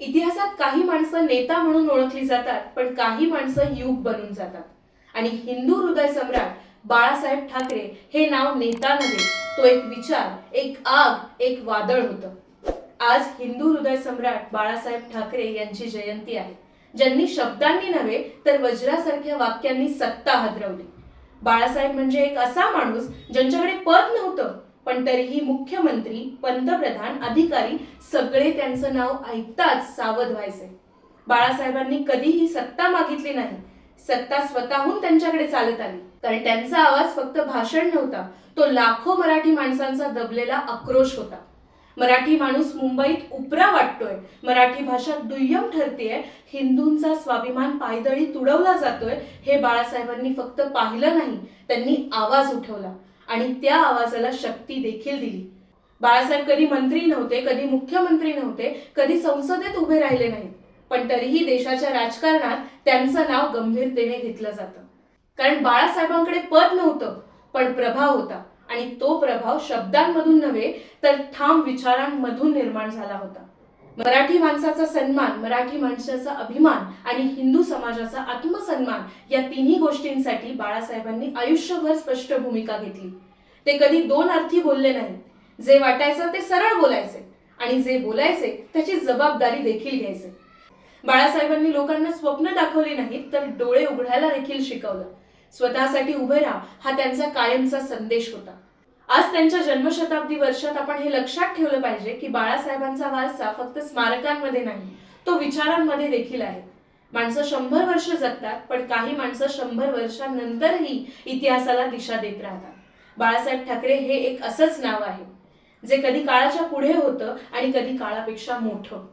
इतिहासात काही माणसं नेता म्हणून ओळखली जातात, पण काही माणसं युग बनून जातात. आणि हिंदू हृदय सम्राट बाळासाहेब ठाकरे हे नाव नेता नव्हे, तो एक विचार, एक आग, एक वादळ होतं. आज हिंदू हृदय सम्राट बाळासाहेब ठाकरे यांची जयंती आहे, ज्यांनी शब्दांनी नव्हे तर वज्रासारख्या वाक्यांनी सत्ता हादरवली. बाळासाहेब म्हणजे एक असा माणूस ज्यांच्याकडे पद नव्हतं, पण तरीही मुख्यमंत्री, पंतप्रधान, अधिकारी सगळे त्यांचं नाव ऐकताच सावध व्हायचे. बाळासाहेबांनी कधीही सत्ता मागितली नाही, सत्ता स्वतःहून त्यांच्याकडे चालत आली. कारण त्यांचा आवाज फक्त भाषण नव्हता, तो लाखो मराठी माणसांचा दबलेला आक्रोश होता. मराठी माणूस मुंबईत उपरा वाटतोय, मराठी भाषा दुय्यम ठरतेय, हिंदूंचा स्वाभिमान पायदळी तुडवला जातोय, हे बाळासाहेबांनी फक्त पाहिलं नाही, त्यांनी आवाज उठवला आणि त्या आवाजाला शक्ती देखील दिली. बाळासाहेब कधी मंत्री नव्हते, कधी मुख्यमंत्री नव्हते, कधी संसदेत उभे राहिले नाहीत, पण तरीही देशाच्या राजकारणात त्यांचं नाव गंभीरतेने घेतलं जातं. कारण बाळासाहेबांकडे पद नव्हतं, पण प्रभाव होता. आणि तो प्रभाव शब्दांमधून नव्हे तर ठाम विचारांमधून निर्माण झाला होता. मराठी माणसाचा सन्मान, मराठी माणसाचा अभिमान आणि हिंदू समाजाचा आत्मसन्मान या तिन्ही गोष्टींसाठी बाळासाहेबांनी आयुष्यभर स्पष्ट भूमिका घेतली. ते कधी दोन अर्थी बोलले नाही. जे वाटायचं ते सरळ बोलायचे आणि जे बोलायचे त्याची जबाबदारी देखील घ्यायचे. बाळासाहेबांनी लोकांना स्वप्न दाखवली नाहीत, तर डोळे उघडायला देखील शिकवलं. स्वतःसाठी उभे राहा हा त्यांचा कायमचा संदेश होता. आज त्यांच्या जन्मशताब्दी वर्षात आपण हे लक्षात ठेवलं पाहिजे की बाळासाहेबांचा वारसा फक्त स्मारकांमध्ये नाही, तो विचारांमध्ये देखील आहे. माणसं 100 वर्ष जगतात, पण काही माणसं 100 वर्षांनंतरही इतिहासाला दिशा देत राहतात. बाळासाहेब ठाकरे हे एक असंच नाव आहे, जे कधी काळाच्या पुढे होतं आणि कधी काळापेक्षा मोठं.